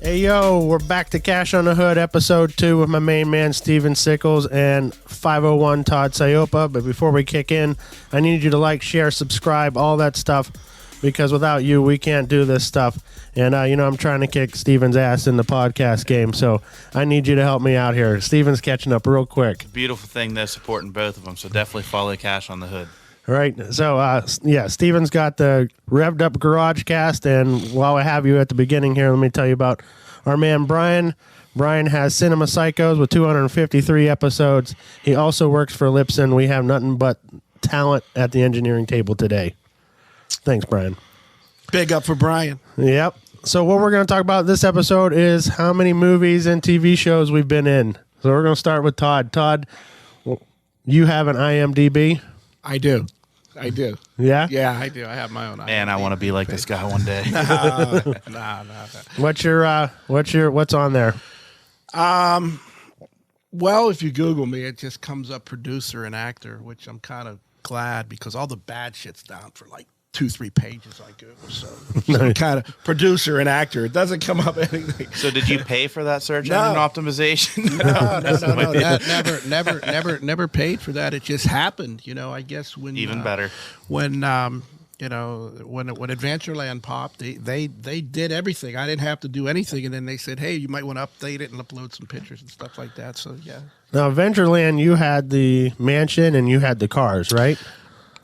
Hey, yo, we're back to Cash on the Hood, episode 2 with my main man, Steven Sickles, and 501 Todd Cioppa. But before we kick in, I need you to like, share, subscribe, all that stuff, because without you, we can't do this stuff. And, I'm trying to kick Steven's ass in the podcast game, so I need you to help me out here. Steven's catching up real quick. Beautiful thing, though, supporting both of them, so definitely follow Cash on the Hood. All right, so, Steven's got the revved up garage cast, and while I have you at the beginning here, let me tell you about our man Brian. Brian has Cinema Psychos with 253 episodes. He also works for Lipson. We have nothing but talent at the engineering table today. Thanks, Brian. Big up for Brian. Yep. So what we're going to talk about this episode is how many movies and TV shows we've been in. So we're going to start with Todd. Todd, you have an IMDb? I do. Yeah? Yeah, I do. I have my own. Man, I want to be like this guy one day. No. What's on there? Well, if you Google me, it just comes up producer and actor, which I'm kind of glad because all the bad shit's down for like 2-3 pages on Google. So kind of producer and actor. It doesn't come up anything. So did you pay for that search engine optimization? No. Never paid for that. It just happened. I guess when even better when Adventureland popped, they did everything. I didn't have to do anything, and then they said, "Hey, you might want to update it and upload some pictures and stuff like that." So yeah. Now, Adventureland, you had the mansion and you had the cars, right?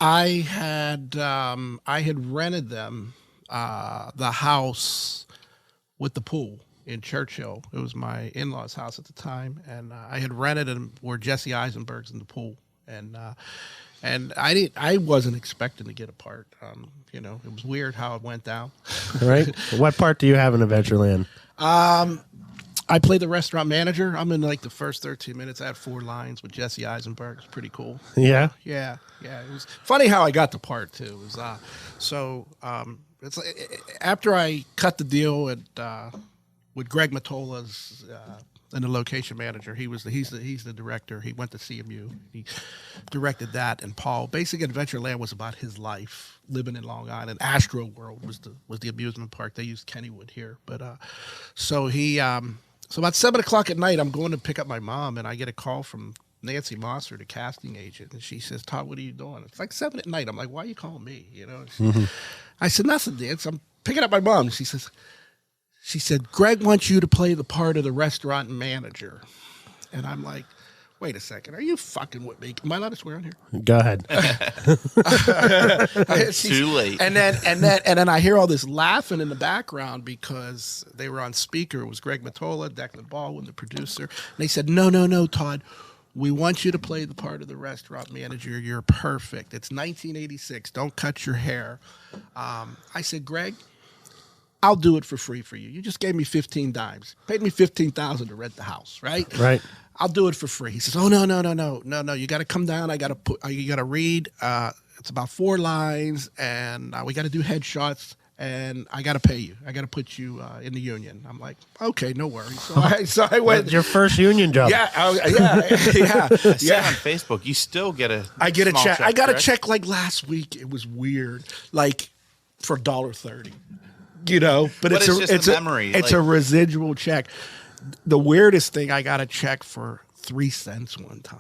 I had rented them the house with the pool in Churchill. It was my in-laws' house at the time, and I had rented them where Jesse Eisenberg's in the pool, and I wasn't expecting to get a part. It was weird how it went down. Right. What part do you have in Adventureland? I played the restaurant manager. I'm in like the first 13 minutes. I had 4 lines with Jesse Eisenberg. It's pretty cool. Yeah? Yeah. It was funny how I got the part, too. It was, it's after I cut the deal with Greg Matola's and the location manager. He's the director. He went to CMU. He directed that, and Paul. Basic Adventureland was about his life living in Long Island. Astro World was the amusement park. They used Kennywood here, but so about 7:00 at night, I'm going to pick up my mom, and I get a call from Nancy Mosser, the casting agent, and she says, "Todd, what are you doing?" It's like 7 at night. I'm like, "Why are you calling me?" I said, "Nothing, Nancy. I'm picking up my mom." She said, "Greg wants you to play the part of the restaurant manager," and I'm like, "Wait a second, are you fucking with me? Am I allowed to swear on here?" Go ahead. Too late. And then I hear all this laughing in the background because they were on speaker. It was Greg Matola, Declan Baldwin, the producer. And they said, No, Todd, we want you to play the part of the restaurant manager. You're perfect. It's 1986. Don't cut your hair. I said, "Greg, I'll do it for free for you. You just gave me 15 dimes. Paid me $15,000 to rent the house, right? Right. I'll do it for free." He says, "Oh, no. You got to come down. You got to read. It's about 4 lines, and we got to do headshots, and I got to pay you. I got to put you in the union." I'm like, "Okay, no worries." So I went. That's your first union job. Yeah. I saw on Facebook, you still get a. I get a check. I got correct? a check like last week. It was weird, like for $1.30. But it's just a memory. It's a residual check. The weirdest thing, I got a check for 3 cents one time.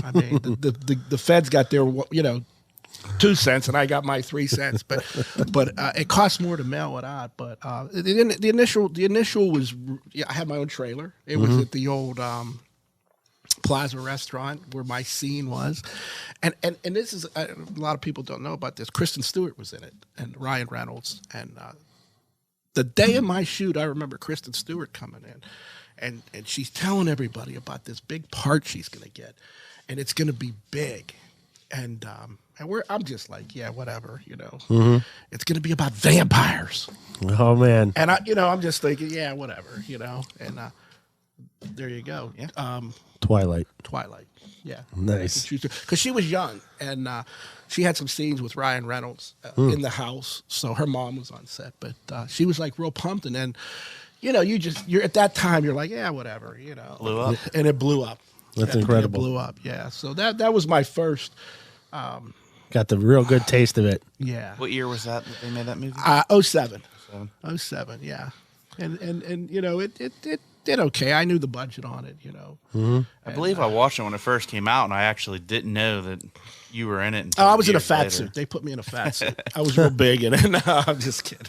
I mean, the feds got their 2 cents, and I got my 3 cents. But it costs more to mail it out. But the initial was, I had my own trailer. It was at the old Plaza restaurant where my scene was, and this is a lot of people don't know about this. Kristen Stewart was in it, and Ryan Reynolds, and the day of my shoot, I remember Kristen Stewart coming in, and she's telling everybody about this big part she's going to get, and it's going to be big, and I'm just like, yeah, whatever, It's going to be about vampires. Oh man! And I'm just thinking, yeah, whatever, and there you go. Yeah. Twilight. Yeah. Nice. Because she was young, and she had some scenes with Ryan Reynolds in the house, so her mom was on set. But she was like real pumped, and then, you're at that time, you're like, yeah, whatever, Blew up. And it blew up. That's incredible. It blew up, yeah. So that was my first. Got the real good taste of it. Yeah. What year was that they made that movie? 07. 07, yeah. and you know, it did okay. I knew the budget on it, you know. I believe I watched it when it first came out, and I actually didn't know that you were in it. Until I was in a years fat later. suit. They put me in a fat suit. I was real big in it. No, I'm just kidding.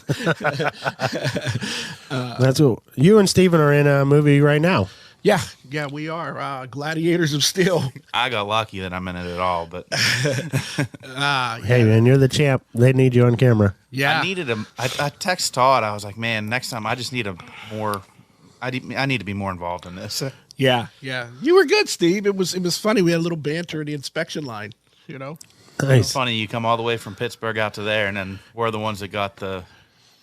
That's what you and Steven are in a movie right now. Yeah, we are Gladiators of Steel. I got lucky that I'm in it at all, but Hey man, you're the champ. They need you on camera. Yeah, I text Todd. I was like, man, next time I just need a more. I need to be more involved in this. yeah. You were good, Steve. It was funny. We had a little banter in the inspection line. You know, It's Nice. funny you come all the way from Pittsburgh out to there, and then we're the ones that got the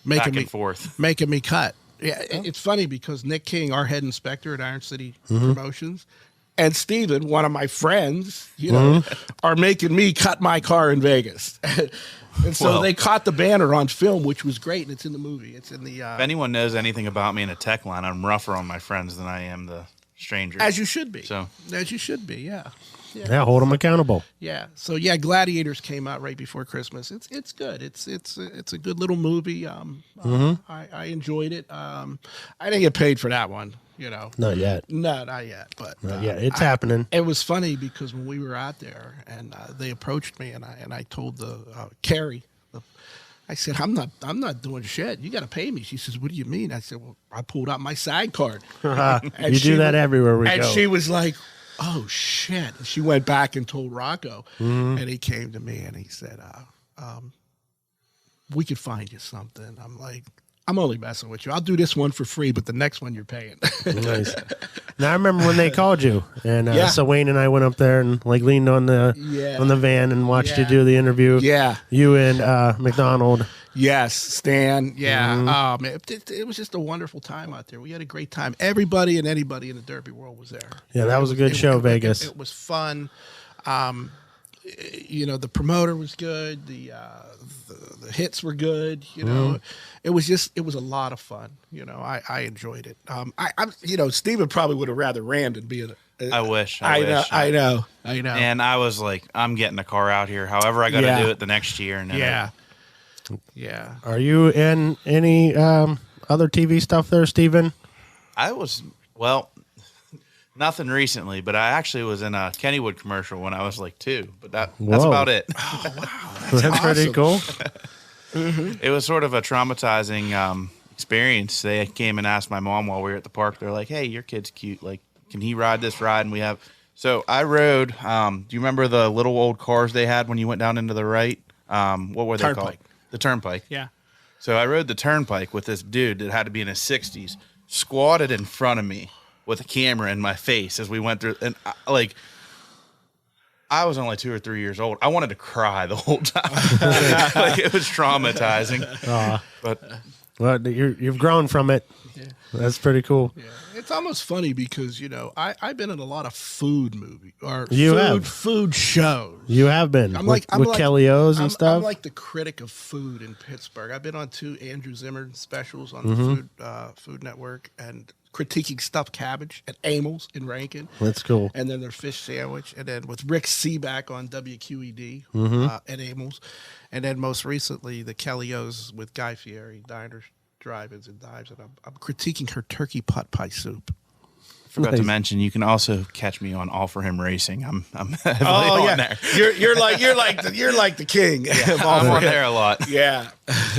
back and forth. making me cut. Yeah, it's funny because Nick King, our head inspector at Iron City Promotions, and Steven, one of my friends, you know, are making me cut my car in Vegas. And so they caught the banner on film, which was great, and it's in the movie. It's in the If anyone knows anything about me in a tech line, I'm rougher on my friends than I am the stranger. as you should be. So As you should be, yeah. Yeah, hold them accountable. Yeah. So yeah, Gladiators came out right before Christmas. It's good. It's a good little movie. I enjoyed it. I didn't get paid for that one, you know. Not yet. No, not yet. But Yeah, it's happening. It was funny because when we were out there and they approached me and I told the Carrie, I said, I'm not doing shit. You got to pay me. She says, what do you mean? I said, well, I pulled out my SAG card. You do that everywhere we And go. she was like, oh shit. And she went back and told Rocco, and he came to me and he said, we could find you something. I'm like, I'm only messing with you. I'll do this one for free, but the next one you're paying. Nice. Now I remember when they called you, and Yeah. so Wayne and I went up there and like leaned on the van and watched you Yeah. do the interview. Yeah. You and McDonald. Yes, Stan. Yeah. It was just a wonderful time out there. We had a great time. Everybody and anybody in the Derby world was there. Yeah, that was a good show, Vegas. It was fun. You know, the promoter was good. The hits were good. You know, it was a lot of fun. You know, I enjoyed it. You know, Steven probably would have rather ran than be a. I wish. I know. And I was like, I'm getting the car out here. However, I got to do it the next year. And then Yeah. Are you in any other TV stuff there, Steven? I was, well, nothing recently, but I actually was in a Kennywood commercial when I was like 2. But that's Whoa. about it. That's pretty cool. It was sort of a traumatizing experience. They came and asked my mom while we were at the park. They're like, hey, your kid's cute. Like, can he ride this ride? And we have. So I rode. Do you remember the little old cars they had when you went down into the right? What were they called? Turnpike. The Turnpike. Yeah. So I rode the Turnpike with this dude that had to be in his 60s, squatted in front of me with a camera in my face as we went through. And I was only 2 or 3 years old. I wanted to cry the whole time. Like, it was traumatizing. But Well, you've grown from it. Yeah. That's pretty cool. Yeah, it's almost funny because you know I've been in a lot of food movie or You have. food shows. You have been I'm with like Kelly O's and stuff. I'm like the critic of food in Pittsburgh. I've been on 2 Andrew Zimmern specials on the Food Network and critiquing stuffed cabbage at Amels in Rankin. That's cool. And then their fish sandwich, and then with Rick Seaback on WQED at Amels, and then most recently the Kelly O's with Guy Fieri, diners, drive-ins, and dives, and I'm critiquing her turkey pot pie soup. forgot to Nice. mention, you can also catch me on All for Him Racing. I'm heavily on there. You're like the king. I'm on there a lot. Yeah,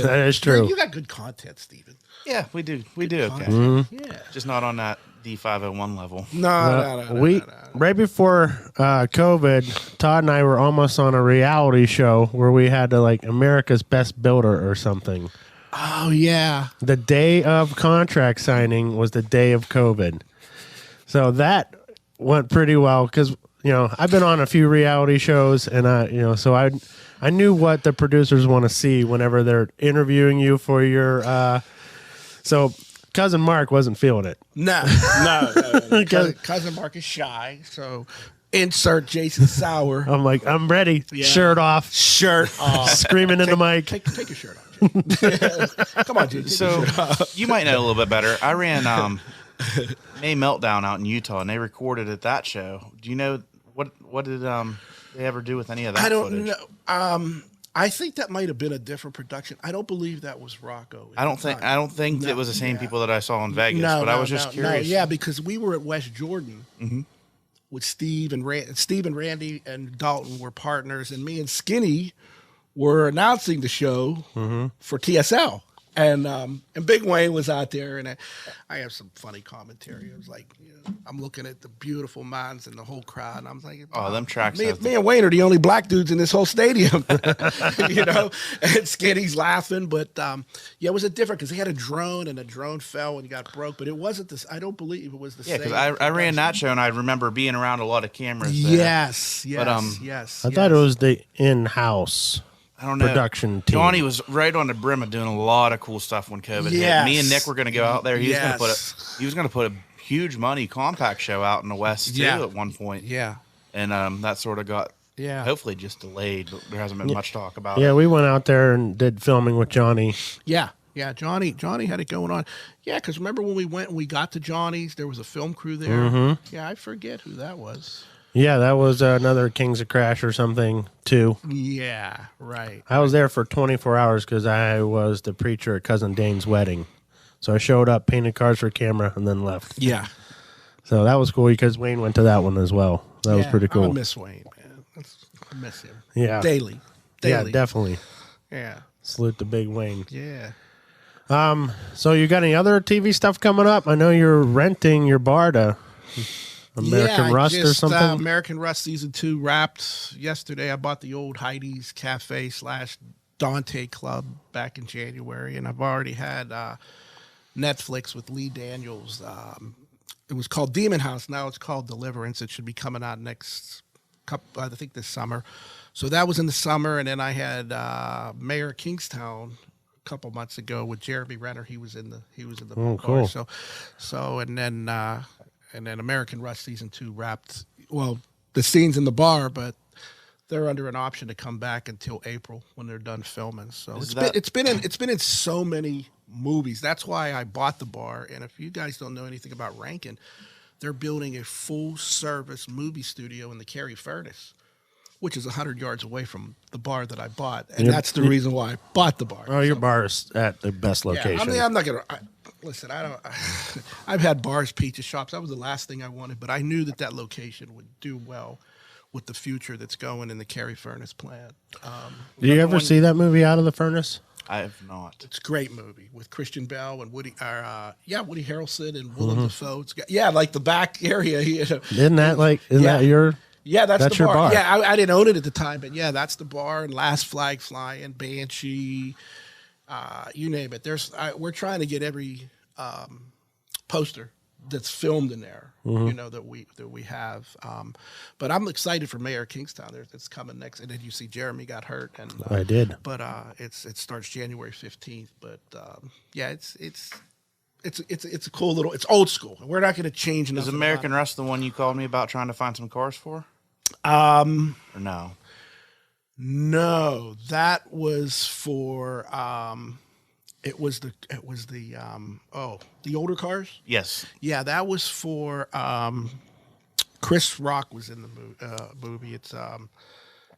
That is true. You got good content, Steven. Yeah, we do. We do okay. Yeah. Just not on that D501 level. No. Right before COVID, Todd and I were almost on a reality show where we had to like America's Best Builder or something. Oh yeah. The day of contract signing was the day of COVID. So that went pretty well because, I've been on a few reality shows and I knew what the producers want to see whenever they're interviewing you for your, so Cousin Mark wasn't feeling it. No. Cousin Mark is shy, so insert Jason Sauer. I'm like, I'm ready. Yeah. Shirt off, screaming in the mic. Take your shirt off, Jason. Come on, Jason. So you might know a little bit better. I ran May Meltdown out in Utah, and they recorded at that show. Do you know what did they ever do with any of that? I don't footage? know. I think that might have been a different production. I don't believe that was Rocco. I don't think No, it was the same yeah. people that I saw in Vegas, but I was just curious. Yeah, because we were at West Jordan with Steve and Randy and Dalton were partners, and me and Skinny were announcing the show for TSL. And Big Wayne was out there, and I have some funny commentary. It was like, I'm looking at the beautiful minds and the whole crowd, and I'm like, Oh, them tracks. me and Wayne are the only black dudes in this whole stadium, And Skinny's laughing, but it was a different because he had a drone, and the drone fell and got broke. But it wasn't this. I don't believe it was the same. Yeah, because I ran that show, and I remember being around a lot of cameras. There. Yes. But, yes. I thought it was the in-house I don't know. production team. Johnny was right on the brim of doing a lot of cool stuff when COVID hit. Me and Nick were going to go out there. He was going to put a huge money compact show out in the West too at one point. Yeah. And that sort of got hopefully just delayed, but there hasn't been much talk about it. Yeah, we went out there and did filming with Johnny. Yeah. Johnny had it going on. Yeah, because remember when we went and we got to Johnny's, there was a film crew there. Yeah, I forget who that was. Yeah, that was another Kings of Crash or something, too. Yeah, right. I was there for 24 hours because I was the preacher at Cousin Dane's wedding. So I showed up, painted cars for camera, and then left. Yeah. So that was cool because Wayne went to that one as well. That was pretty cool. I miss Wayne, man. I miss him. Yeah. Daily. Yeah, definitely. Yeah. Salute to Big Wayne. Yeah. So you got any other TV stuff coming up? I know you're renting your bar to American Rust or something. American Rust season 2 wrapped yesterday. I bought the old Heidi's Cafe / Dante Club back in January, and I've already had Netflix with Lee Daniels. It was called Demon House. Now it's called Deliverance. It should be coming out I think this summer. So that was in the summer, and then I had Mayor of Kingstown a couple months ago with Jeremy Renner. He was in the bar. Cool. So and then American Rust season 2 wrapped. Well, the scenes in the bar, but they're under an option to come back until April when they're done filming. So it's been in so many movies. That's why I bought the bar. And if you guys don't know anything about Rankin, they're building a full service movie studio in the Cary Furnace, which is 100 yards away from the bar that I bought. And that's the reason why I bought the bar. Oh, your bar is at the best location. Yeah, I'm not going to... Listen, I've had bars, pizza shops. That was the last thing I wanted, but I knew that location would do well with the future that's going in the Cary Furnace plant. Do you ever see that movie Out of the Furnace? I have not. It's a great movie with Christian Bale and Woody Harrelson and Willem Dafoe. Like the back area. Isn't that your... Yeah, that's the your bar. Yeah, I didn't own it at the time, but yeah, that's the bar. And Last Flag Flying, Banshee, you name it. We're trying to get every poster that's filmed in there, that we have. But I'm excited for Mayor of Kingstown. It's coming next, and then you see Jeremy got hurt, and I did. But it starts January 15th. But it's a cool little. It's old school. We're not going to change nothing. Is American Rust the one you called me about trying to find some cars for? Or no? No, that was for. It was the older cars. Yes. Yeah, that was for. Chris Rock was in the movie.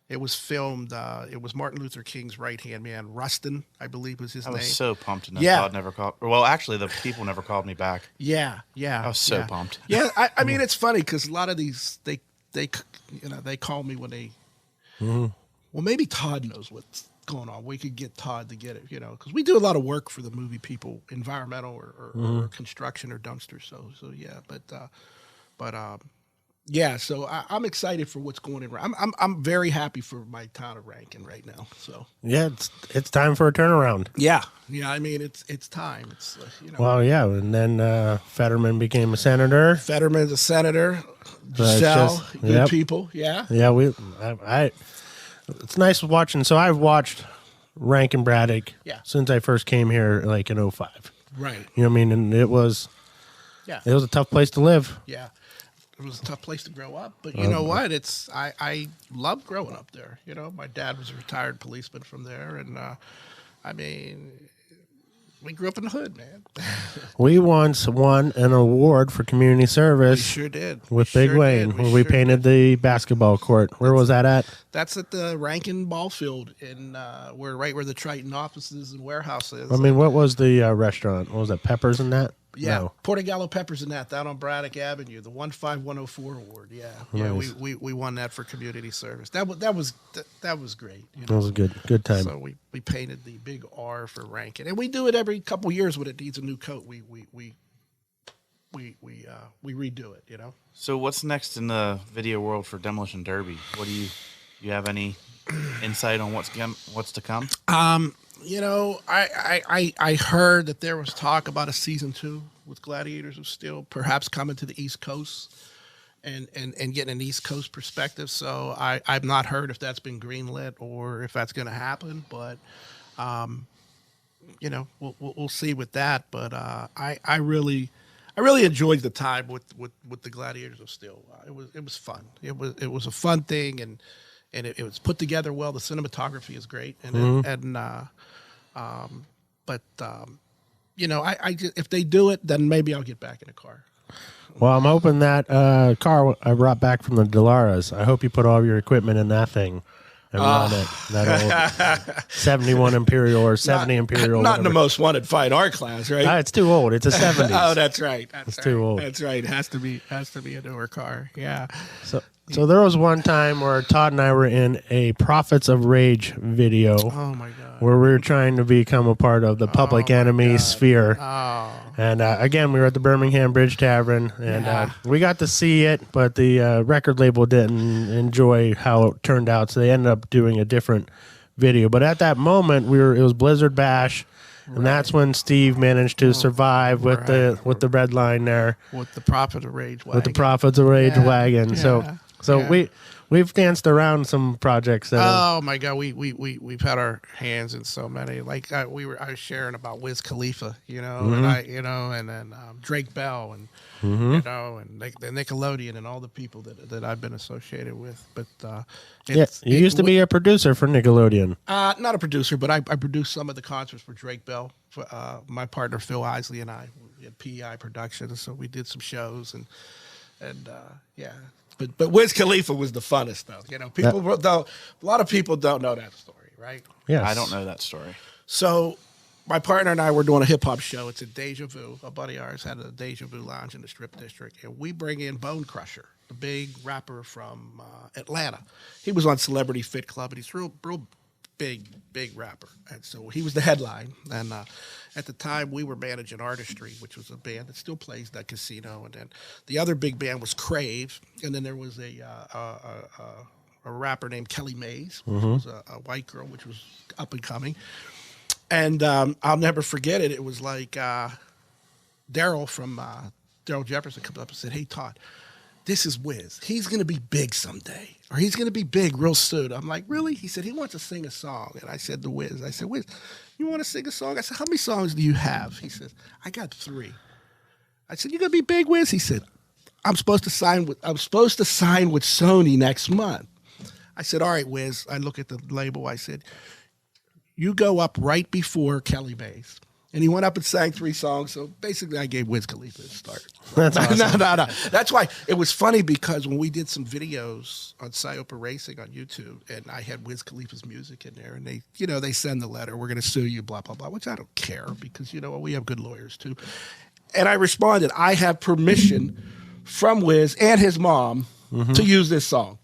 It was filmed. It was Martin Luther King's right-hand man, Rustin, I believe was his name. I was so pumped, and Todd never called. Well, actually, the people never called me back. Yeah. I was so pumped. Yeah, I mean, it's funny because a lot of these they call me when they. Well, maybe Todd knows what's going on. We could get Todd to get it, because we do a lot of work for the movie people, environmental or construction or dumpsters. So yeah, yeah. So I'm excited for what's going on. I'm very happy for my town of Rankin right now. So yeah, it's time for a turnaround. Yeah. I mean, it's time. It's Well, yeah, and then Fetterman became a senator. Fetterman's a senator. Giselle, good people. Yeah. Yeah, I it's nice watching. So I've watched Rankin Braddock since I first came here, like in 05. Right. You know what I mean? And it was a tough place to live. Yeah. It was a tough place to grow up, but you know what? I loved growing up there. My dad was a retired policeman from there, and I mean, we grew up in the hood, man. We once won an award for community service. We sure did. With Big Wayne, where we sure painted the basketball court. Where was that at? That's at the Rankin Ball Field right where the Triton offices and warehouse is. I mean, what was the restaurant? What was it, Peppers and that? Yeah, No. Portogallo Peppers and that down on Braddock Avenue, the 15104 award. Yeah, Nice. we won that for community service. That was great. That was a good time. So we painted the big R for Rankin, and we do it every couple years when it needs a new coat. We redo it. You know. So what's next in the video world for Demolition Derby? What do you have any insight on what's to come? You know, I heard that there was talk about a season 2 with Gladiators of Steel, perhaps coming to the East Coast and getting an East Coast perspective. So I've not heard if that's been greenlit or if that's going to happen, but you know, we'll see with that. But I really enjoyed the time with the Gladiators of Steel. It was fun. It was a fun thing, and it was put together well. The cinematography is great, but you know, I just, if they do it, then maybe I'll get back in the car. Well, I'm hoping that car I brought back from the Delaras, I hope you put all your equipment in that thing and run it. That old 71 Imperial or 70 Imperial. Not in the most wanted fine art class, right? It's too old. It's a 70s. Oh, that's right. It's too old. That's right. It has to be a newer car. Yeah. So there was one time where Todd and I were in a Prophets of Rage video. Oh my God. Where we were trying to become a part of the Public Enemy sphere. Oh. And again, we were at the Birmingham Bridge Tavern, and we got to see it, but the record label didn't enjoy how it turned out, so they ended up doing a different video. But at that moment, it was Blizzard Bash, and that's when Steve managed to survive with the red line there. With the Prophets of Rage wagon. With the Prophets of Rage wagon. Yeah. So we've danced around some projects. Oh my God, we've had our hands in so many. Like I was sharing about Wiz Khalifa, you know, and then Drake Bell, and you know, and the Nickelodeon, and all the people that I've been associated with. But you used to be a producer for Nickelodeon. Not a producer, but I produced some of the concerts for Drake Bell. For, my partner Phil Isley and I, we had PEI Productions, so we did some shows and yeah. But Wiz Khalifa was the funnest, though. You know, a lot of people don't know that story, right? Yes. I don't know that story. So my partner and I were doing a hip-hop show. It's at Deja Vu. A buddy of ours had a Deja Vu lounge in the Strip District, and we bring in Bone Crusher, the big rapper from Atlanta. He was on Celebrity Fit Club, and he's real big rapper. And so he was the headline. And at the time, we were managing Artistry, which was a band that still plays that casino. And then the other big band was Crave. And then there was a rapper named Kelly Mays, which was a white girl, which was up and coming. And I'll never forget it. It was like Daryl from Daryl Jefferson comes up and said, "Hey, Todd, this is Wiz. He's going to be big someday, or he's going to be big real soon." I'm like, "Really?" He said, "He wants to sing a song." And I said to Wiz, "Wiz, you want to sing a song?" I said, "How many songs do you have?" He says, "I got 3. I said, "You going to be big, Wiz?" He said, I'm supposed to sign with Sony next month." I said, "All right, Wiz." I look at the label. I said, "You go up right before Kelly Mays." And he went up and sang 3 songs. So basically, I gave Wiz Khalifa a start. That's awesome. No. That's why it was funny, because when we did some videos on Cioppa Racing on YouTube, and I had Wiz Khalifa's music in there, and they send the letter, "We're going to sue you," blah, blah, blah, which I don't care, because, we have good lawyers too. And I responded, "I have permission from Wiz and his mom to use this song."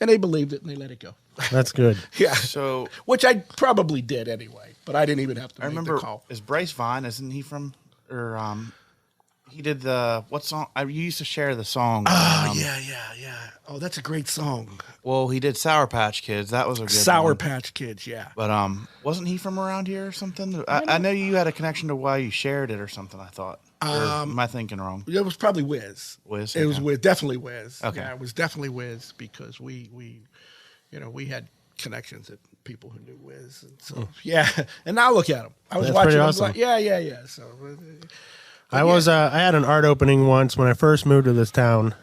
And they believed it, and they let it go. That's good. Yeah. So, which I probably did anyway, but I didn't even have to make the call. Is Bryce Vine, isn't he from, or he did what song? You used to share the song. Oh, yeah. Oh, that's a great song. Well, he did Sour Patch Kids. That was a good Sour one. Patch Kids, yeah. But wasn't he from around here or something? I know you had a connection to why you shared it or something, I thought. Or am I thinking wrong? It was probably Wiz. Wiz? It was Wiz, definitely Wiz. Okay. Yeah, it was definitely Wiz, because we had connections at people who knew Wiz. And so, yeah. And now look at him. I was That's watching pretty him. awesome. Like, yeah. So, I had an art opening once when I first moved to this town,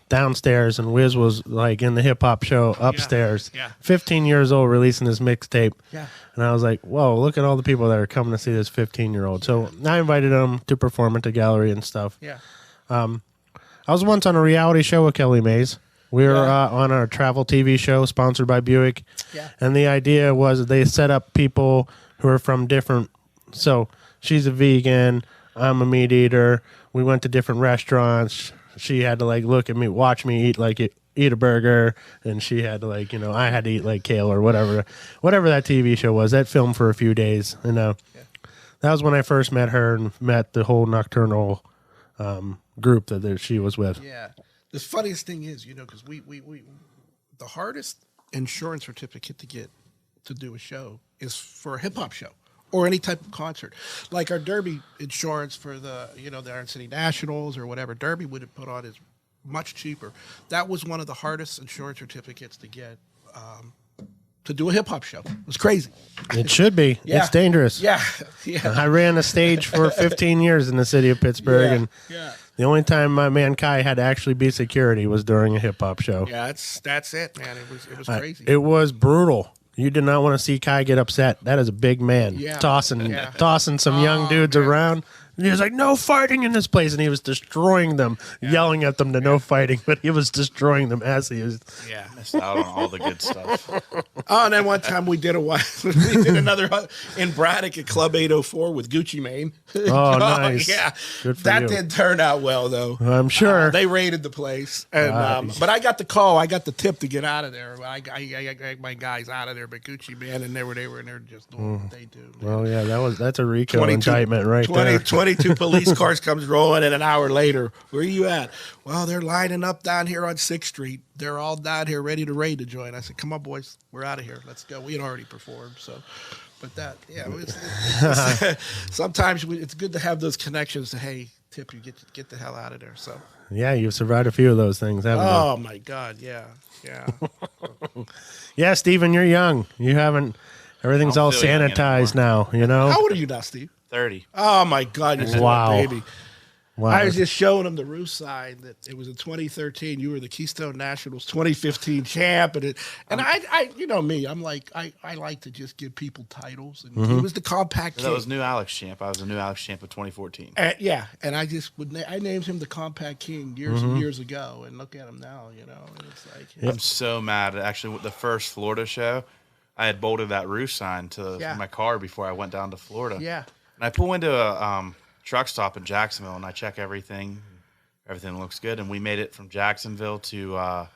downstairs, and Wiz was like in the hip hop show upstairs. Yeah. 15 years old, releasing his mixtape. Yeah. And I was like, whoa, look at all the people that are coming to see this 15-year-old. So I invited him to perform at the gallery and stuff. Yeah. I was once on a reality show with Kelly Mays. We were on a travel TV show sponsored by Buick. Yeah. And the idea was they set up people who are from different. So she's a vegan. I'm a meat eater. We went to different restaurants. She had to like look at me, watch me eat a burger, and she had to like, I had to eat like kale or whatever that TV show was. That filmed for a few days. And that was when I first met her and met the whole Nocturnal group that she was with. Yeah. The funniest thing is, because we the hardest insurance certificate to get to do a show is for a hip hop show or any type of concert. Like our Derby insurance for the Iron City Nationals or whatever Derby would have put on is much cheaper. That was one of the hardest insurance certificates to get to do a hip hop show. It was crazy. It should be. Yeah. It's dangerous. Yeah. I ran a stage for 15 years in the city of Pittsburgh, and the only time my man Kai had to actually be security was during a hip hop show. Yeah, that's it, man. It was crazy. It was brutal. You did not want to see Kai get upset. That is a big man, tossing some young dudes around. And he was like, "No fighting in this place," and he was destroying them, yelling at them to no fighting, but he was destroying them as he was. Yeah, missed out on all the good stuff. Oh, and then one time we did another in Braddock at Club 804 with Gucci Mane. Oh, nice. Yeah, good for that you. didn't turn out well though. I'm sure they raided the place, and but I got the call, I got the tip to get out of there. I got my guys out of there, but Gucci Mane and they were in there just doing what they do. Man. Well, yeah, that's a RICO indictment right there. 22 police cars comes rolling, and an hour later, where are you at? Well, they're lining up down here on 6th Street. They're all down here ready to raid the joint. I said, come on, boys. We're out of here. Let's go. We had already performed, so. But that, sometimes it's good to have those connections to, hey, Tip, you get the hell out of there. So. Yeah, you've survived a few of those things, haven't you? Oh, my God, yeah. Yeah, Steven, you're young. You haven't, everything's all sanitized now, How old are you now, Steve? 30. Oh, my God, you're still a baby. Wow. I was just showing him the roof sign that it was in 2013. You were the Keystone Nationals 2015 champ, and I me, I'm like I like to just give people titles, and he was the compact king. That was new Alex champ. I was the new Alex champ of 2014. And I just I named him the compact king years and years ago, and look at him now. And it's like I'm so mad. Actually, with the first Florida show, I had bolted that roof sign to my car before I went down to Florida. Yeah, and I pull into a truck stop in Jacksonville, and I check everything. Everything looks good, and we made it from Jacksonville to I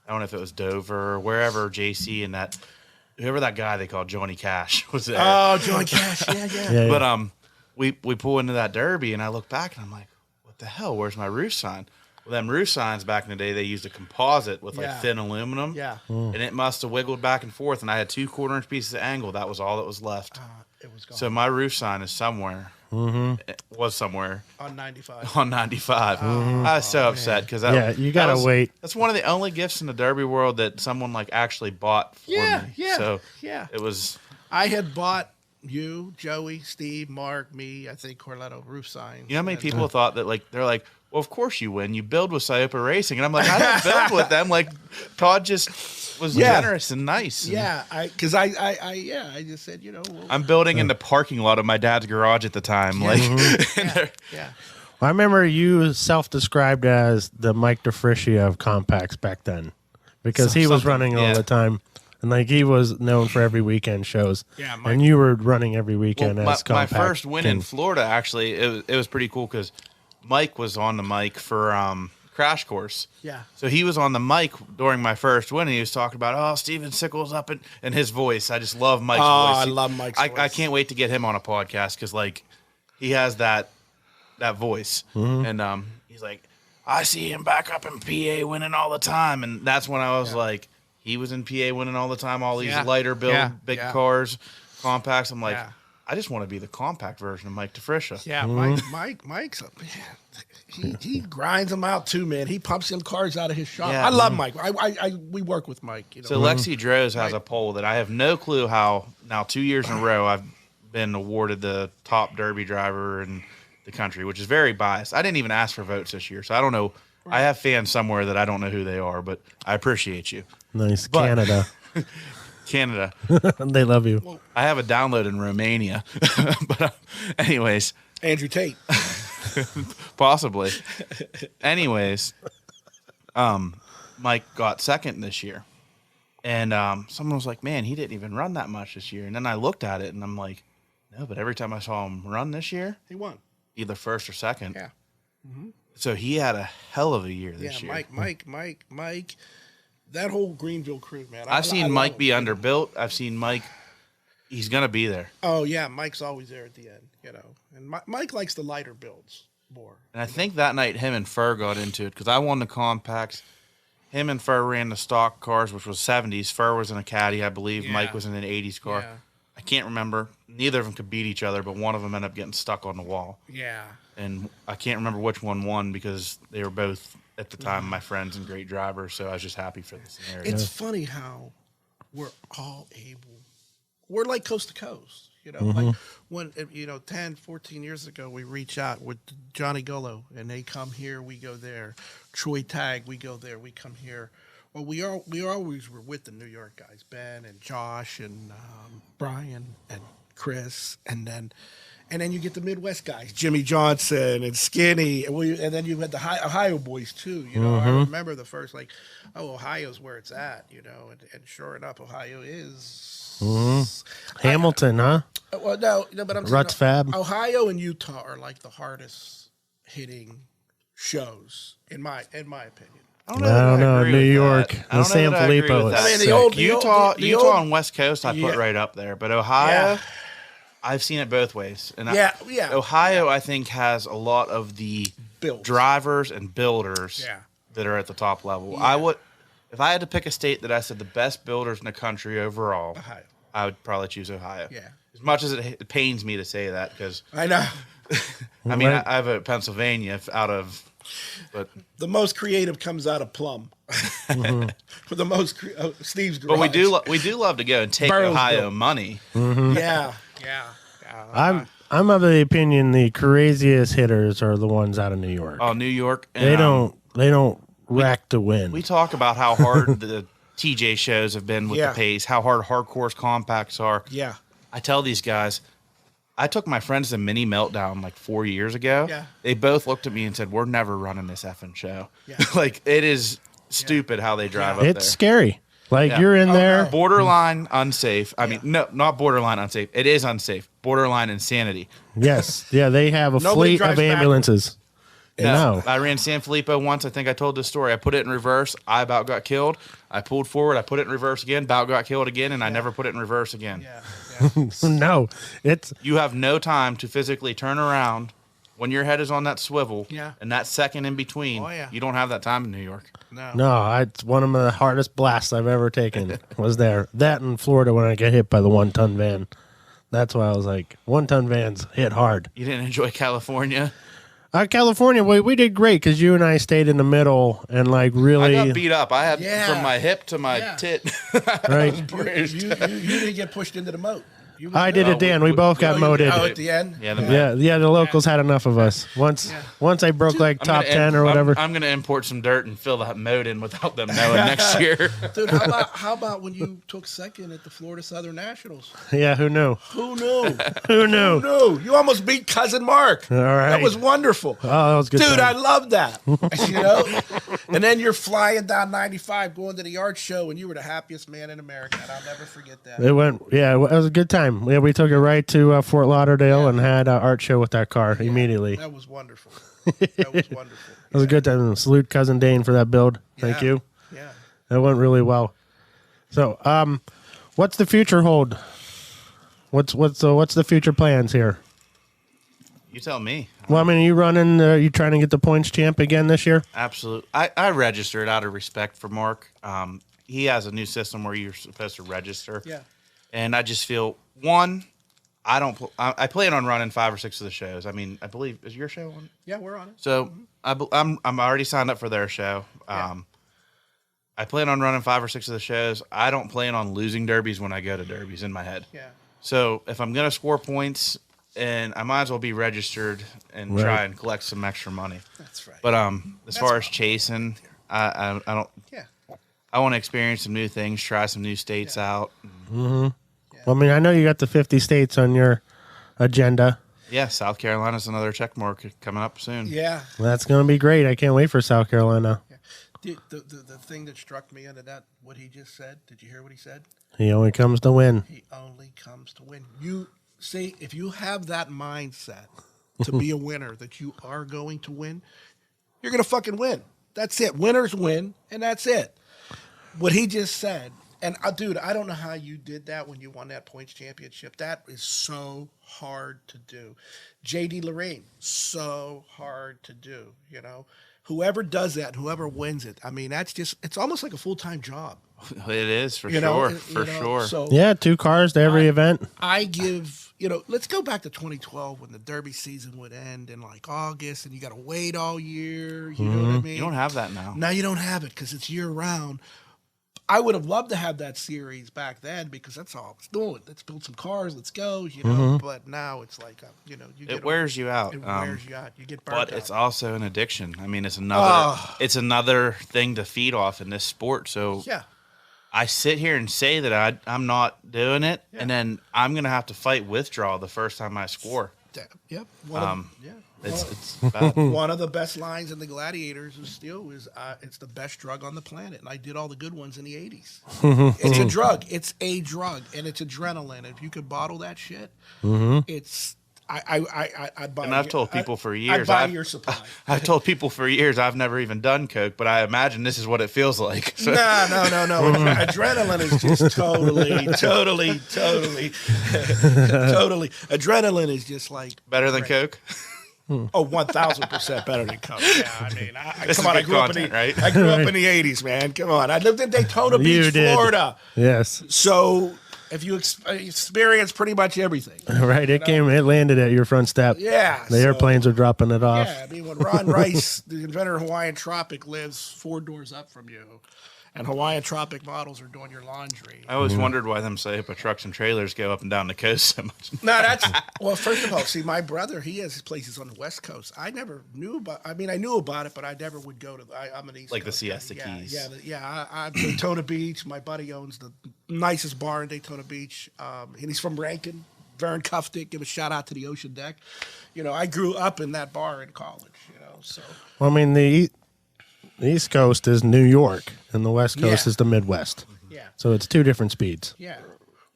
don't know if it was Dover or wherever. JC and whoever that guy they called Johnny Cash was there. Oh, Johnny Cash, yeah. But we pull into that Derby, and I look back, and I'm like, what the hell? Where's my roof sign? Well, them roof signs back in the day, they used a composite with like thin aluminum. Yeah. And it must have wiggled back and forth, and I had 2 quarter-inch pieces of angle. That was all that was left. It was gone. So my roof sign is somewhere. It was somewhere on 95. On 95. I was so upset because you gotta wait. That's one of the only gifts in the Derby world that someone like actually bought for me. So it was. I had bought you, Joey, Steve, Mark, me. I think Corletto roof signs. You know how many people thought that they're like, well, of course you win. You build with Cioppa Racing, and I'm like, I don't build with them. Like Todd just was generous and nice. Yeah, I just said, I'm building in the parking lot of my dad's garage at the time. Yeah. Well, I remember you self-described as the Mike DeFricia of compacts back then, because he was running all the time, and he was known for every weekend shows. Yeah, and you were running every weekend as compact. My first win in Florida, actually, it was pretty cool because Mike was on the mic for Crash Course. Yeah. So he was on the mic during my first win, and he was talking about, Steven Sickles up in his voice. I just love Mike's voice. I love Mike's voice. I can't wait to get him on a podcast because, he has that voice. And he's like, I see him back up in PA winning all the time. And that's when I was like, he was in PA winning all the time, all these lighter build, big cars, compacts. I'm like, I just want to be the compact version of Mike DeFricia. Yeah, Mike's a man. He grinds them out too, man. He pumps them cars out of his shop. Yeah. I love Mike. We work with Mike. So Lexi Droz has a poll that I have no clue how. Now 2 years in a row, I've been awarded the top Derby driver and the country, which is very biased. I didn't even ask for votes this year, so I don't know. I have fans somewhere that I don't know who they are, but I appreciate you. Nice. But- Canada. Canada. They love you. I have a download in Romania. But anyways, Andrew Tate. possibly. Anyways, Mike got second this year. And someone was like, man, he didn't even run that much this year. And then I looked at it, and I'm like, no, but every time I saw him run this year, He won. either first or second. Yeah. So he had a hell of a year this year. Mike. That whole Greenville crew, man. I've seen Mike love be him. underbuilt. I've seen Mike. He's going to be there. Oh, yeah. Mike's always there at the end, you know. And Mike likes the lighter builds more. And I think that night him and Fur got into it because I won the compacts. Him and Fur ran the stock cars, which was 70s. Fur was in a Caddy, I believe. Yeah. Mike was in an 80s car. Yeah. I can't remember. Neither of them could beat each other, but one of them ended up getting stuck on the wall. Yeah. And I can't remember which one won because they were both, at the time, my friends and great drivers, so I was just happy for the scenario. It's funny how we're all able. We're like coast to coast, you know. Like when 10, 14 years ago, we reach out with Johnny Gullo, and they come here, we go there. Troy Tag, we go there, we come here. Well, we always were with the New York guys, Ben and Josh and Brian and Chris, and then you get the Midwest guys, Jimmy Johnson and Skinny, and then you had the Ohio boys too. You know, I remember the first Ohio's where it's at, you know, and sure enough, Ohio is Hamilton, huh? Well, no, but I'm Ruts saying Fab. Ohio and Utah are like the hardest hitting shows in my opinion. I I don't know. agree New with York, that. the San Filippo is I mean, the sick. old- Utah the old- and West Coast, I put Yeah. right up there. But Ohio, Yeah. I've seen it both ways. And Yeah. Ohio, I think, has a lot of the Builds. drivers and builders Yeah. that are at the top level. Yeah. If I had to pick a state that I said the best builders in the country overall, Ohio. I would probably choose Ohio. Yeah. As much as it pains me to say that, because I know. I mean, Right. I have a Pennsylvania but The most creative comes out of Plum. For the most Steve's garage. but we do love to go and take Burrowsville. Ohio money. Yeah. I'm of the opinion the craziest hitters are the ones out of New York. Oh, New York. And, They don't rack to win. We talk about how hard the TJ shows have been with Yeah. the pace, how hard hardcore's compacts are. Yeah. I tell these guys, I took my friends to Mini Meltdown like 4 years ago. Yeah. They both looked at me and said, we're never running this effing show. Yeah. Like, it is stupid how they drive up It's there. scary. Like Yeah. you're in there. no. Borderline unsafe. I mean, no, not borderline unsafe. It is unsafe. Borderline insanity. Yes. Yeah, they have a Nobody fleet of drives ambulances. No. I ran San Filippo once. I think I told this story. I put it in reverse. I about got killed. I pulled forward. I put it in reverse again. About got killed again, and I never put it in reverse again. Yeah. No. It's You have no time to physically turn around when your head is on that swivel. Yeah. And that second in between, Oh, yeah. you don't have that time in New York. no, it's one of the hardest blasts I've ever taken was there. That in Florida when I got hit by the 1-ton van. That's why I was like, 1-ton vans hit hard. You didn't enjoy California. California, we did great because you and I stayed in the middle and like really. I got beat up. I had Yeah. from my hip to my Yeah. tit. Right. You didn't get pushed into the moat. I did it, Dan. We both got moated. Oh, at the end? Yeah, Yeah, the locals had enough of us. Once I broke like I'm top gonna 10 or whatever. I'm going to import some dirt and fill that moat in without them knowing next year. Dude, how about when you took second at the Florida Southern Nationals? Yeah, who knew? Who knew? Who knew? No, you almost beat Cousin Mark. All right. That was wonderful. Oh, that was good. Dude, I time. love that. You know? And then you're flying down 95 going to the art show, and you were the happiest man in America, and I'll never forget that. It went, yeah, it was a good time. Yeah, we took it right to Fort Lauderdale and had an art show with that car immediately. That was wonderful. That was wonderful. It was a good time. Salute Cousin Dane for that build. Thank Yeah. you. Yeah. That went really well. So, what's the future hold? What's the future plans here? You tell me. Well, I mean, are you running? You trying to get the points champ again this year? Absolutely. I registered out of respect for Mark. He has a new system where you're supposed to register. Yeah. And I just feel, one, I plan on running 5 or 6 of the shows. I mean, I believe, is your show on? Yeah, we're on it. So I'm already signed up for their show. I plan on running 5 or 6 of the shows. I don't plan on losing derbies when I go to derbies in my head. Yeah. So if I'm going to score points, and I might as well be registered and Right. try and collect some extra money. That's right. But as far as chasing, I don't. Yeah. I want to experience some new things, try some new states out. Well, I mean, I know you got the 50 states on your agenda. Yeah, South Carolina's another check mark coming up soon. Yeah. That's going to be great. I can't wait for South Carolina. The thing that struck me under that, what he just said, did you hear what he said? He only comes to win. He only comes to win. You see, if you have that mindset to be a winner, that you are going to win, you're going to fucking win. That's it. Winners win, and that's it. What he just said, and dude, I don't know how you did that when you won that points championship. That is so hard to do. J.D. Lorraine, so hard to do, you know. Whoever does that, whoever wins it, I mean, it's almost like a full-time job. It is, for You know, sure. So Yeah, 2 cars to every event. I give, let's go back to 2012 when the Derby season would end in like August and you got to wait all year. You know what I mean? You don't have that now. Now you don't have it because it's year round. I would have loved to have that series back then because that's all it's doing. Let's build some cars. Let's go, you know. But now it's like, you get It wears you out. It wears you out. You get burnt But out. it's also an addiction. I mean, it's another thing to feed off in this sport. So Yeah. I sit here and say that I'm not doing it, and then I'm gonna have to fight withdrawal the first time I score. Yep. It's bad. One of the best lines in the Gladiators is it's the best drug on the planet, and I did all the good ones in the 80s. It's a drug. It's a drug, and it's adrenaline. If you could bottle that shit, it's I'd buy. And I've told people for years. I'd buy your supply. I've told people for years I've never even done coke, but I imagine this is what it feels like. So. No. Adrenaline is just totally. Adrenaline is just like Better than coke. 1,000% better than coke. Yeah, I mean, This come on. is good content, right? I grew up in the 80s, man. Come on. I lived in Daytona Beach, Florida. Yes. So if you experience pretty much everything. Right. It landed at your front step. Yeah. The airplanes are dropping it off. Yeah, I mean, when Ron Rice, the inventor of Hawaiian Tropic, lives 4 doors up from you, and Hawaiian Tropic models are doing your laundry. I always wondered why them Cioppa trucks and trailers go up and down the coast so much. No, well, first of all, see, my brother, he has places on the West Coast. I never knew about, I knew about it, but I never would go to, I'm an East Like the Coast Siesta guy. Keys. I'm Daytona Beach. My buddy owns the nicest bar in Daytona Beach, and he's from Rankin. Vern Kuftick, give a shout out to the Ocean Deck. I grew up in that bar in college, so. Well, I mean, the East Coast is New York, and the West Coast Yeah. is the Midwest. Yeah. So it's 2 different speeds. Yeah.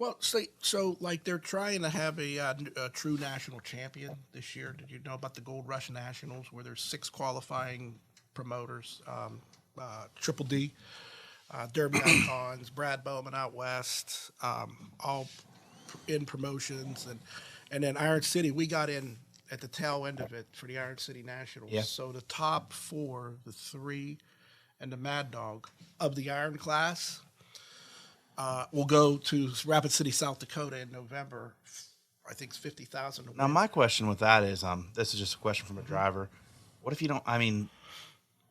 Well, so like they're trying to have a true national champion this year. Did you know about the Gold Rush Nationals, where there's 6 qualifying promoters, Triple D, Derby Icons, Brad Bowman out west, all in promotions, and then Iron City. We got in at the tail end of it for the Iron City Nationals. Yeah. So the top 4, the 3, and the Mad Dog of the Iron class will go to Rapid City, South Dakota in November. I think it's 50,000 to win. Now, my question with that is, this is just a question from a driver. What if you don't? I mean,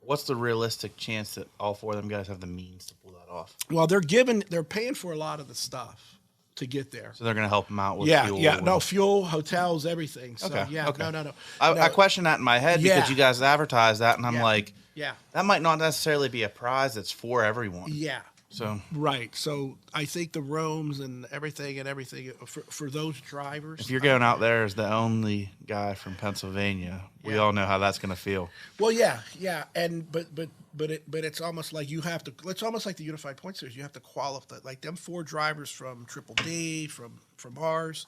what's the realistic chance that all 4 of them guys have the means to pull that off? Well, they're paying for a lot of the stuff to get there. So they're going to help them out with fuel. Yeah, no, fuel, hotels, everything. So, Okay. yeah, Okay. no. I question that in my head because Yeah. you guys advertise that, and I'm Yeah. like, Yeah, that might not necessarily be a prize that's for everyone. yeah. So Right. So I think the roams and everything for those drivers. if you're going out there as the only guy from Pennsylvania, we Yeah. all know how that's going to feel. Well, yeah, and but it's almost like you have to. It's almost like the Unified Point Series. You have to qualify, like them 4 drivers from Triple D, from ours.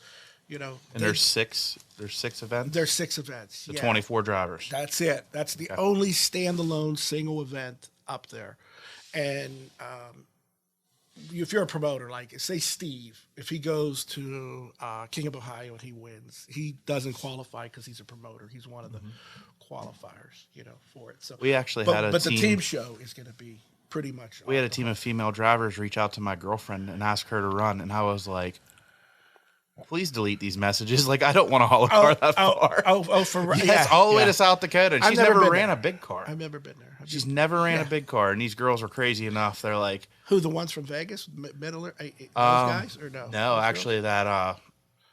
And there's 6 events. There's 6 events. So yeah. 24 drivers. That's it. That's the only standalone single event up there, and if you're a promoter, like say Steve, if he goes to King of Ohio and he wins, he doesn't qualify because he's a promoter. He's one of the qualifiers, for it. So We actually but, had a but team. the team show is going to be pretty much. We had a team of female drivers reach out to my girlfriend and ask her to run, and I was like, please delete these messages. Like, I don't want to haul a car that far. For Yes, all the way to South Dakota. And I've she's never never been ran there. a big car. I've never been there. She's never ran a big car, and these girls are crazy enough. They're like, Who, the ones from Vegas, Middler, those guys, or no? no, actually, that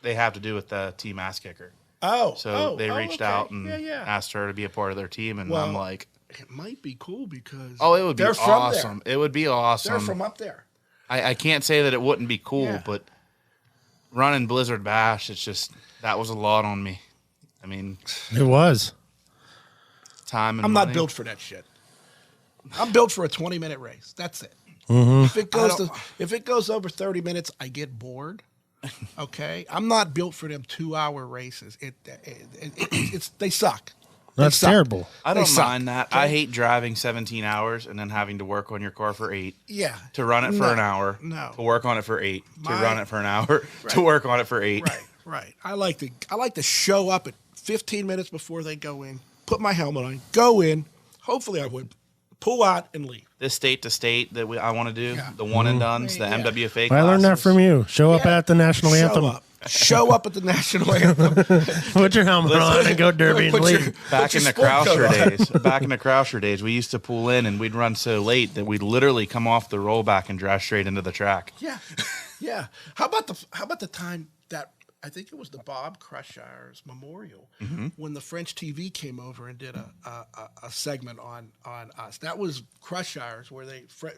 they have to do with the team ass kicker. They reached out and asked her to be a part of their team, and I'm like, it might be cool because it would be awesome. It would be awesome. They're from up there. I can't say that it wouldn't be cool, but running Blizzard Bash, it's just that was a lot on me. I mean, it was time. And I'm money. not built for that shit. I'm built for a 20-minute race. That's it. Mm-hmm. If it goes over 30 minutes, I get bored. Okay, I'm not built for them 2-hour races. They suck. That's terrible. I don't mind that. Okay? I hate driving 17 hours and then having to work on your car for 8. Yeah. To run it for an hour. No. To work on it for 8. To run it for an hour. Right. To work on it for 8. Right. I like to show up at 15 minutes before they go in, put my helmet on, go in. Hopefully I would pull out and leave. This state to state that I want to do, the one and dones, the MWFA classes. I learned that from you. Show up at the national anthem. Show up at the national anthem. Put your helmet on and go derby and leave. Back in the Croucher days, we used to pull in and we'd run so late that we'd literally come off the rollback and drive straight into the track. Yeah. How about the time that I think it was the Bob Crushire's memorial when the French TV came over and did a segment on us. That was Crushire's where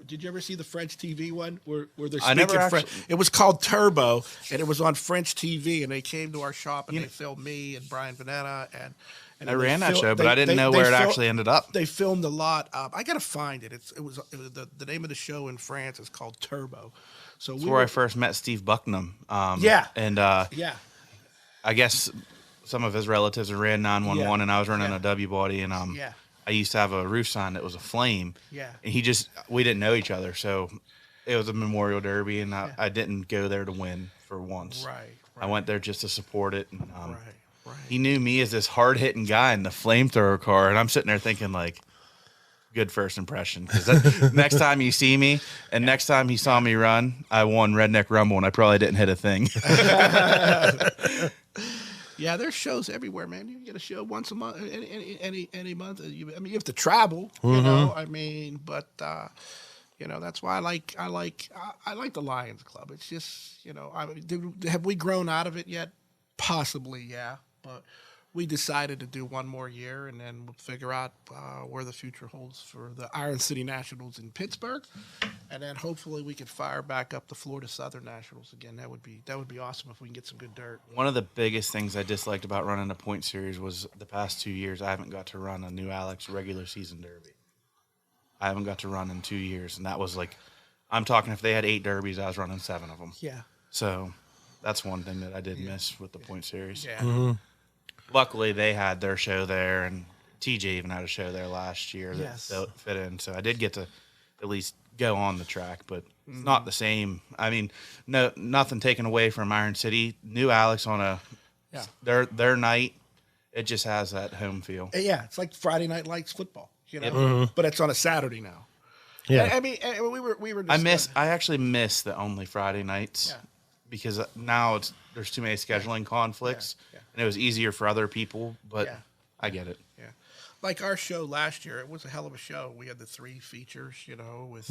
did you ever see the French TV one where they're speaking French? It was called Turbo and it was on French TV and they came to our shop and they filmed me and Brian Vanetta and I ran that show, but I didn't know where it actually ended up. They filmed a lot. I got to find it. It was the name of the show in France is called Turbo. So that's where I first met Steve Bucknam. And I guess some of his relatives ran 911, and I was running a W body, and I used to have a roof sign that was a flame. And we didn't know each other, so it was a Memorial Derby, and I didn't go there to win for once. Right. I went there just to support it, and he knew me as this hard-hitting guy in the flamethrower car, and I'm sitting there thinking like, good first impression. Because next time you see me, and next time he saw me run, I won Redneck Rumble, and I probably didn't hit a thing. Yeah, there's shows everywhere, man. You can get a show once a month, any month. You have to travel, you know. I mean, but that's why I like the Lions Club. It's just, have we grown out of it yet? Possibly, yeah, but. We decided to do one more year, and then we'll figure out where the future holds for the Iron City Nationals in Pittsburgh, and then hopefully we could fire back up the Florida Southern Nationals again. That would be awesome if we can get some good dirt. One of the biggest things I disliked about running a point series was the past 2 years I haven't got to run a New Alex regular season derby. I haven't got to run in 2 years, and that was like, I'm talking if they had 8 derbies, I was running 7 of them. Yeah. So that's one thing that I did miss with the point series. Yeah. Luckily, they had their show there, and TJ even had a show there last year that fit in. So I did get to at least go on the track, but it's not the same. I mean, nothing taken away from Iron City. New Alex on their night, it just has that home feel. Yeah, it's like Friday Night Lights football, but it's on a Saturday now. Yeah, I mean, we were. I actually miss the only Friday nights because now there's too many scheduling conflicts. And it was easier for other people, but I get it. Yeah. Like our show last year, it was a hell of a show. We had the 3 features, with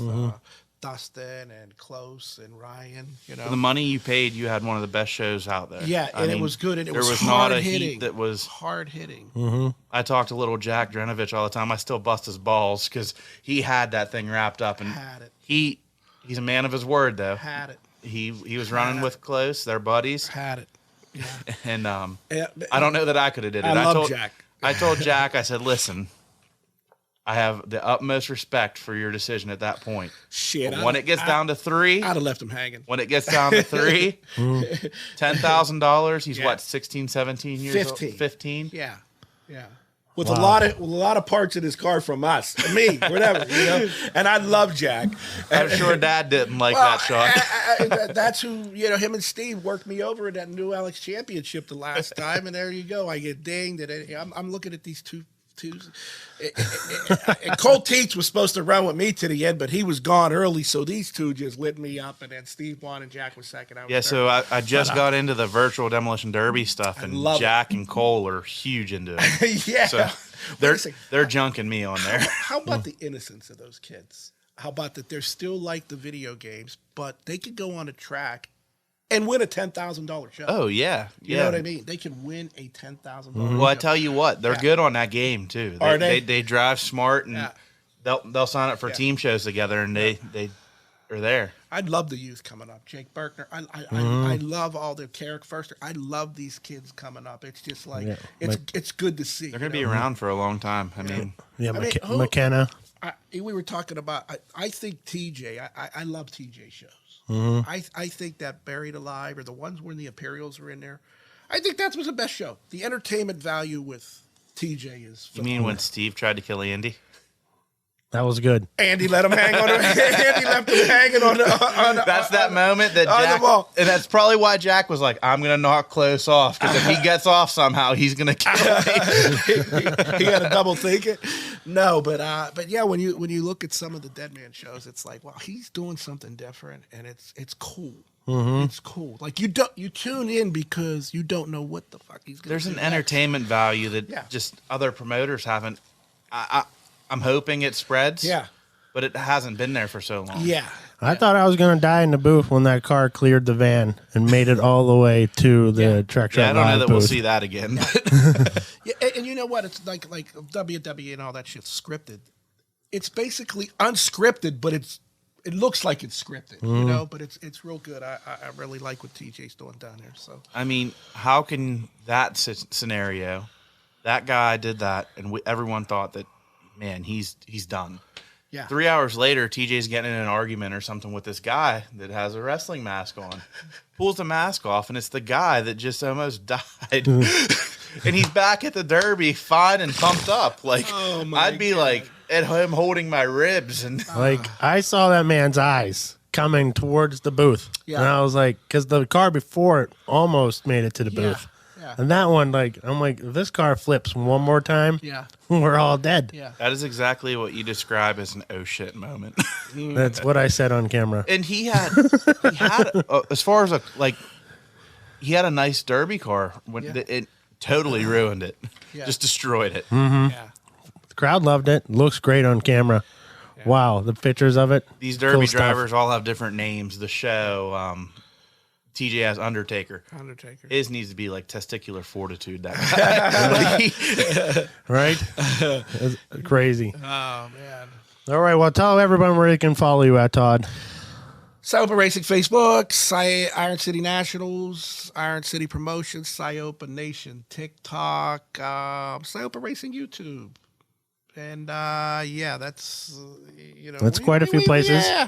Dustin and Close and Ryan, For the money you paid, you had one of the best shows out there. Yeah, and it was good, and it was not hard a hitting. heat that was hard hitting. Mm-hmm. I talked to little Jack Drenovich all the time. I still bust his balls because he had that thing wrapped up. And had it. He's a man of his word, though. Had it. He was running with Close, their buddies. Had it. Yeah. And I don't know that I could have did it. I love Jack. I told Jack, I said, listen, I have the utmost respect for your decision at that point. Shit. But when it gets down to 3, I'd have left him hanging. When it gets down to 3, $10,000. He's what, 16, 17 years 15. old? 15? Yeah. With a lot of parts in his car from us, me, whatever, And I love Jack. I'm sure Dad didn't like that shot. That's who, him and Steve worked me over in that New Alex Championship the last time, and there you go. I get dinged. I'm looking at these two. And Cole Teets was supposed to run with me to the end, but he was gone early, so these two just lit me up, and then Steve won and Jack was second. So I just got into the virtual demolition derby stuff, and Jack and Cole are huge into it. Yeah. So they're junking me on there. How about the innocence of those kids? How about that they're still like the video games, but they could go on a track and win a $10,000 show. Oh yeah, You know what I mean? They can win a $10,000. Well, I tell you what, they're good on that game too. Are they? They drive smart, and they'll sign up for team shows together, and they are there. I love the youth coming up. Jake Berkner. I love all the Carrick Firster. I love these kids coming up. It's just like it's good to see. They're going to be around for a long time. I mean, McKenna. We were talking about. I think TJ. I love TJ shows. I think that Buried Alive or the ones when the Imperials were in there. I think that was the best show. The entertainment value with TJ is. You mean when Steve tried to kill Andy? That was good. Andy let him hang on. Andy left him hanging on the. That's that moment that Jack, and that's probably why Jack was like, "I'm gonna knock close off because if he gets off somehow, he's gonna kill me." He had to double think it. No, but yeah, when you look at some of the Dead Man shows, it's like, wow, he's doing something different, and it's cool. It's cool. Like you tune in because you don't know what the fuck he's gonna do. There's an entertainment value that just other promoters haven't. I'm hoping it spreads. Yeah. But it hasn't been there for so long. Yeah. I thought I was going to die in the booth when that car cleared the van and made it all the way to the Trek Shop. Yeah, I don't know that booth. we'll see that again. And you know what? It's like WWE and all that shit's scripted. It's basically unscripted, but it looks like it's scripted, you know. But it's real good. I really like what TJ's doing down there. So I mean, how can that scenario? That guy did that, and everyone thought that. Man, he's done. Yeah. 3 hours later, TJ's getting in an argument or something with this guy that has a wrestling mask on. Pulls the mask off, and it's the guy that just almost died. And he's back at the Derby, fine and pumped up. Like I'd be like at him holding my ribs, and like I saw that man's eyes coming towards the booth, and I was like, because the car before it almost made it to the booth. And that one, I'm like, if this car flips one more time, we're all dead. Yeah, that is exactly what you describe as an oh shit moment. That's what I said on camera. And he had as far as he had a nice Derby car when it totally ruined it, just destroyed it. Yeah, the crowd loved it. Looks great on camera. Yeah. Wow, the pictures of it. These Derby drivers all have different names. The show. TJ has Undertaker. His needs to be like testicular fortitude. That guy. Right? That's crazy. Oh, man. All right. Well, tell everyone where they can follow you at, Todd. Cioppa Racing Facebook, Iron City Nationals, Iron City Promotions, Cioppa Nation TikTok, Cioppa Racing YouTube. And, that's, That's quite a few places. Yeah.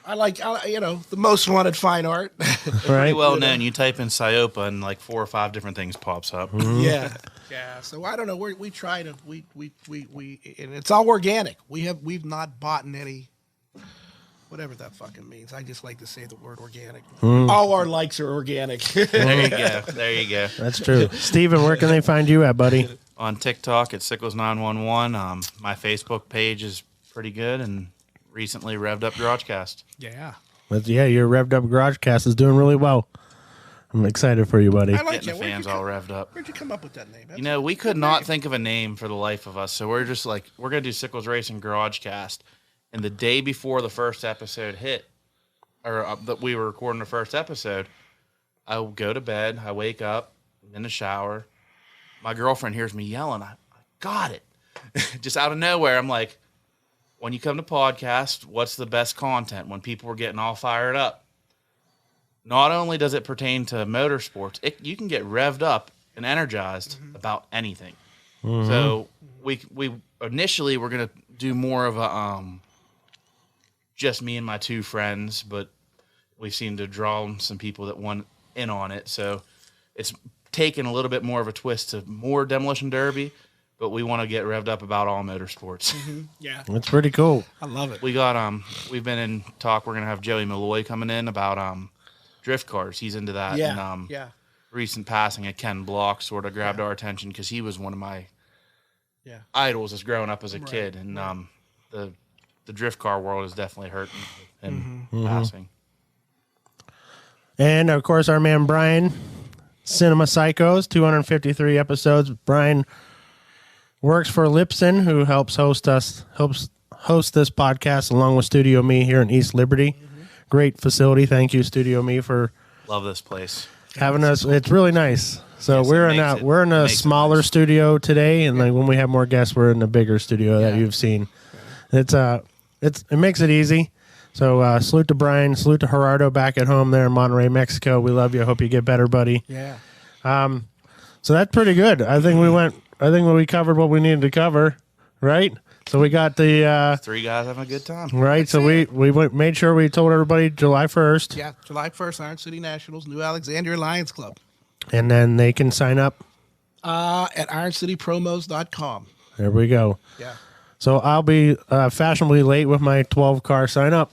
I like, the most wanted fine art. Pretty well known. You type in Cioppa and like 4 or 5 different things pops up. Yeah. So I don't know. We try to we and it's all organic. We've not bought any, whatever that fucking means. I just like to say the word organic. All our likes are organic. There you go. That's true. Steven, where can they find you at, buddy? On TikTok at Sickles911. My Facebook page is pretty good and. Recently revved up GarageCast. Yeah. Your revved up GarageCast is doing really well. I'm excited for you, buddy. I like getting the fans all revved up. Where'd you come up with that name? We could not think of a name for the life of us, so we're just like, we're going to do Sickles Racing GarageCast. And the day before the first episode hit, or that we were recording the first episode, I go to bed, I wake up, I'm in the shower. My girlfriend hears me yelling, I got it. Just out of nowhere, I'm like, when you come to podcast, what's the best content when people are getting all fired up? Not only does it pertain to motorsports, you can get revved up and energized about anything. So we initially we're going to do more of a just me and my 2 friends, but we seem to draw some people that want in on it. So it's taken a little bit more of a twist to more Demolition Derby. But we want to get revved up about all motorsports. Yeah. That's pretty cool. I love it. We got we've been in talk, we're gonna have Joey Malloy coming in about drift cars. He's into that. Yeah. And recent passing of Ken Block sort of grabbed our attention because he was one of my idols as growing up as a kid. And the drift car world is definitely hurting him passing. And of course our man Brian, Cinema Psychos, 253 episodes. Brian works for Lipson, who helps host this podcast along with StudioME here in East Liberty. Great facility. Thank you, StudioME, for Love this place. having us. It's really nice. So Yes, we're in a makes it smaller nice. studio today, and like when we have more guests, we're in a bigger studio that you've seen. It makes it easy. So salute to Brian, salute to Gerardo back at home there in Monterrey, Mexico. We love you. Hope you get better, buddy. Yeah. So that's pretty good. I think we covered what we needed to cover, right? So we got the 3 guys having a good time. right. So made sure we told everybody July 1st, Yeah. July 1st, Iron City Nationals, New Alexandria Lions Club. and then they can sign up. At IronCityPromos.com. There we go. Yeah. So I'll be fashionably late with my 12-car sign up.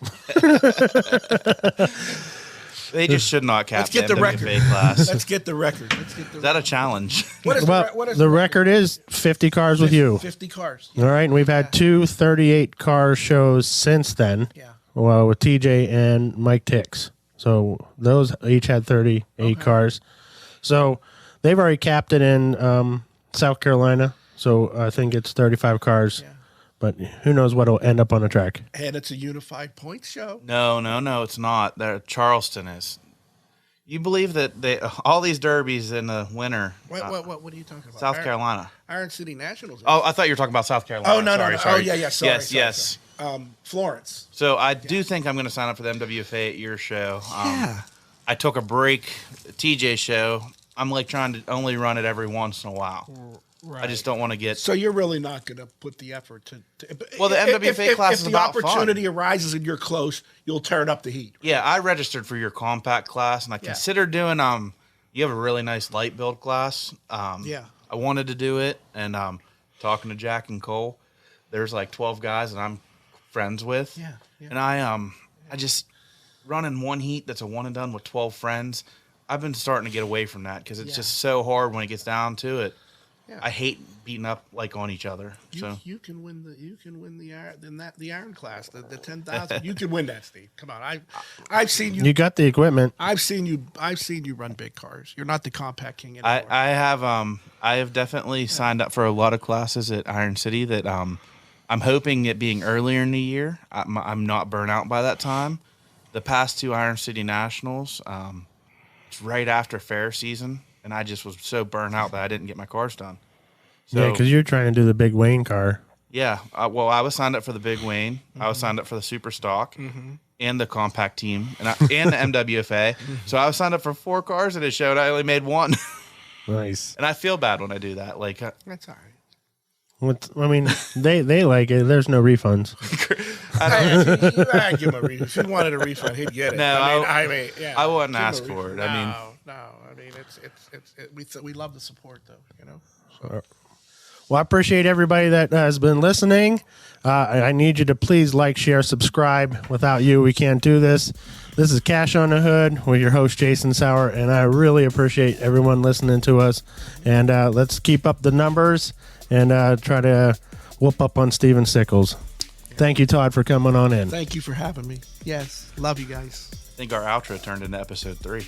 They just should not cap Let's get the the record. MWFA class. Let's get the record. Is that a challenge? What is Well, what is the record is 50 cars with you. 50 cars. All right, and we've had two 38-car shows since then. Yeah. Well, with TJ and Mike Tix. So those each had 38 cars. So they've already capped it in South Carolina. So I think it's 35 cars. Yeah. But who knows what will end up on the track. And it's a unified points show. No, it's not. Charleston is. You believe that all these derbies in the winter? What are you talking about? South Carolina. Iron City Nationals. Oh, I thought you were talking about South Carolina. Oh, no. Sorry. Oh, yeah. Sorry. Yes. Florence. So I do think I'm going to sign up for the MWFA at your show. Yeah. I took a break. TJ show. I'm like trying to only run it every once in a while. Right. I just don't want to get. So you're really not going to put the effort to Well, the MWFA class is about If the opportunity fun. arises and you're close, you'll turn up the heat. Yeah, I registered for your compact class, and I considered doing. You have a really nice light build class. Yeah. I wanted to do it, and talking to Jack and Cole, there's like 12 guys that I'm friends with. Yeah. And I just running one heat that's a one and done with 12 friends. I've been starting to get away from that because it's just so hard when it gets down to it. Yeah. I hate beating up like on each other. You can win the iron class, the 10,000. You can win that, Steve. Come on, I've seen you. You got the equipment. I've seen you run big cars. You're not the compact king anymore. I have definitely signed up for a lot of classes at Iron City that I'm hoping it being earlier in the year. I'm not burnt out by that time. The past 2 Iron City Nationals, it's right after fair season, and I just was so burnt out that I didn't get my cars done. So, Yeah, because you're trying to do the big Wayne car. Yeah, I was signed up for the Big Wayne. Mm-hmm. I was signed up for the Super Stock and the Compact Team and the MWFA. So I was signed up for 4 cars and it showed I only made 1. Nice. And I feel bad when I do that. Like That's all right. They like it. There's no refunds. I give him a refund. If he wanted a refund, he'd get it. No, I wouldn't give him ask a for refund. it. I mean, no. I mean, we love the support, though. You know. So. Well, I appreciate everybody that has been listening. I need you to please like, share, subscribe. Without you, we can't do this. This is Cash on the Hood with your host, Jason Sauer, and I really appreciate everyone listening to us. And let's keep up the numbers and try to whoop up on Steven Sickles. Thank you, Todd, for coming on in. Thank you for having me. Yes, love you guys. I think our outro turned into episode 3.